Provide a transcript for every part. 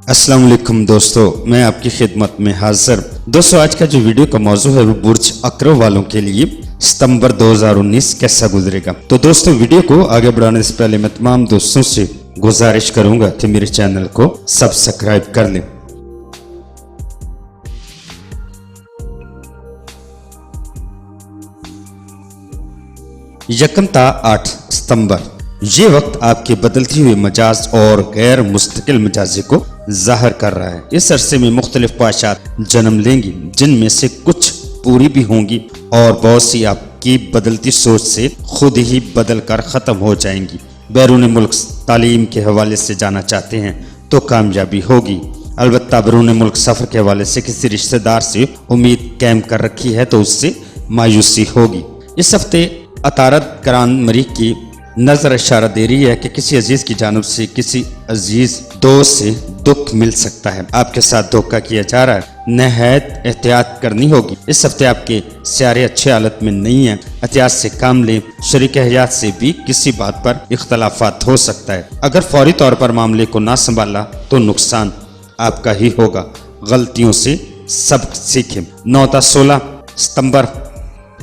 अस्सलाम वालेकुम दोस्तों, मैं आपकी खिदमत में हाजिर। दोस्तों, आज का जो वीडियो का मौजू है वो बुर्ज अकरब वालों के लिए सितंबर 2019 कैसा गुजरेगा। तो दोस्तों, वीडियो को आगे बढ़ाने से पहले मैं तमाम दोस्तों से गुजारिश करूंगा कि मेरे चैनल को सब्सक्राइब कर लें। यकम ता 8 सितंबर, ये वक्त आपके बदलती हुई मजाज और गैर मुस्तकिल मिजाजी को जाहिर कर रहा है। इस अरसे में मुख्तलिफ ख्वाहिशात जन्म लेंगी, जिनमें से कुछ पूरी भी होंगी और बहुत सी आपकी बदलती सोच से खुद ही बदल कर ख़त्म हो जाएंगी। बैरून मुल्क तालीम के हवाले से जाना चाहते हैं तो कामयाबी होगी। अलबत्ता बैरून मुल्क सफ़र के हवाले से किसी रिश्तेदार से उम्मीद कायम कर रखी है तो उससे मायूसी होगी। इस हफ्ते अतारत करान मरीख की नजर इशारा दे रही है कि किसी अजीज की जानिब से किसी अजीज दोस्त से दुख मिल सकता है। आपके साथ धोखा किया जा रहा है, नहायत एहतियात करनी होगी। इस हफ्ते आपके सियारे अच्छे हालत में नहीं है, एहतियात से काम लें। शरीक हयात से भी किसी बात पर इख्तलाफात हो सकता है। अगर फौरी तौर पर मामले को ना संभाला तो नुकसान आपका ही होगा। गलतियों से सबक सीखें। 9 ता 16 सितंबर,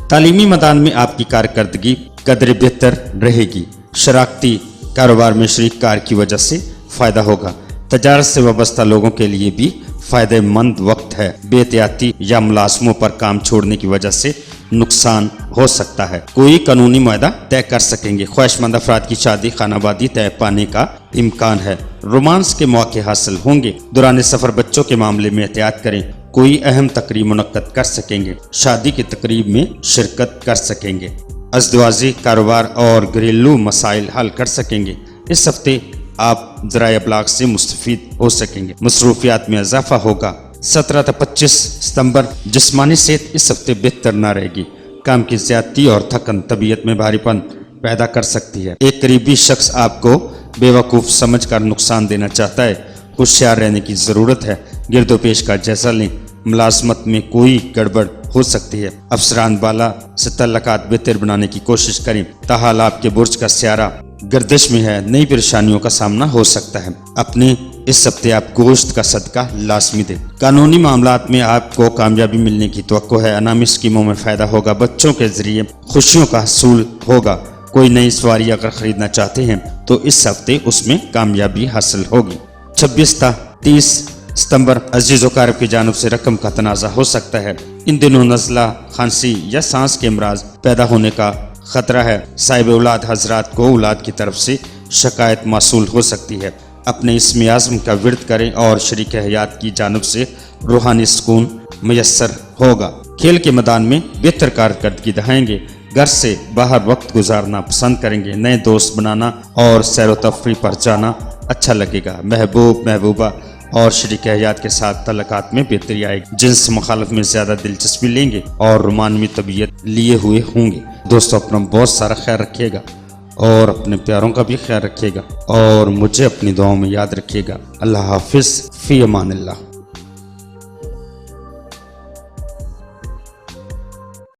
तालीमी मैदान में आपकी कारकर्दगी कदर बेहतर रहेगी। शराकती कारोबार में शरीक कार की वजह से फ़ायदा होगा। तजारत से वाबस्ता लोगों के लिए भी फ़ायदेमंद वक्त है। बेहतियाती या मुलाजमों पर काम छोड़ने की वजह से नुकसान हो सकता है। कोई कानूनी मुआहदा तय कर सकेंगे। ख्वाहिशमंद अफराद की शादी खानाबादी तय पाने का इम्कान है। रोमांस के मौके हासिल होंगे। दौरान सफ़र बच्चों के मामले में एहतियात करें। कोई अहम तकरीब मुनक्कद कर सकेंगे। शादी की तकरीब में शिरकत कर सकेंगे। अज़दवाजी, कारोबार और घरेलू मसाइल हल कर सकेंगे। इस हफ्ते आप ज़राए अबलाग से मुस्तफ़ीद हो सकेंगे। मसरूफियात में इजाफा होगा। 17 से 25 सितंबर, जिस्मानी सेहत इस हफ्ते बेहतर ना रहेगी। काम की ज़्यादती और थकन तबीयत में भारीपन पैदा कर सकती है। एक करीबी शख्स आपको बेवकूफ़ समझकर नुकसान देना चाहता है। होशियार रहने की ज़रूरत है। गिरदो पेश का जायजा लें। मुलाजमत में कोई गड़बड़ हो सकती है। अफसरान बाला से तल्लकात बेहतर बनाने की कोशिश करें। ताहाल आपके बुर्ज का सियारा गर्दिश में है। नई परेशानियों का सामना हो सकता है। अपने इस हफ्ते आप गोश्त का सदका लाजमी दें। कानूनी मामलात में आपको कामयाबी मिलने की तवक्को है। अनामी स्कीमों में फ़ायदा होगा। बच्चों के ज़रिए खुशियों का हसूल होगा। कोई नई सवारी अगर ख़रीदना चाहते हैं तो इस हफ्ते उसमें कामयाबी हासिल होगी। 26 ता 30 सितंबर, अजीज़ वकारब की जानिब से रकम का तनाज़ा हो सकता है। इन दिनों नज़ला, खांसी या सांस के अमराज पैदा होने का ख़तरा है। साहिब औलाद हजरात को औलाद की तरफ से शिकायत मासूल हो सकती है। अपने इसमें आज़म का विर्द करें और शरीक हयात की जानिब से रूहानी सुकून मैसर होगा। खेल के मैदान में बेहतर कारकर्दगी दिखाएंगे। घर से बाहर वक्त गुजारना पसंद करेंगे। नए दोस्त बनाना और सैर व तफरीह पर जाना अच्छा लगेगा। महबूब, महबूबा और शरीक हयात के साथ तल्लकात में बेहतरी आएगी। जिन्स मुखालफ में ज़्यादा दिलचस्पी लेंगे और रोमानवी तबीयत लिए हुए होंगे। दोस्तों, अपना बहुत सारा ख्याल रखिएगा और अपने प्यारों का भी ख्याल रखिएगा और मुझे अपनी दुआओं में याद रखिएगा। अल्लाह हाफिज़, फ़ी अमानिल्लाह।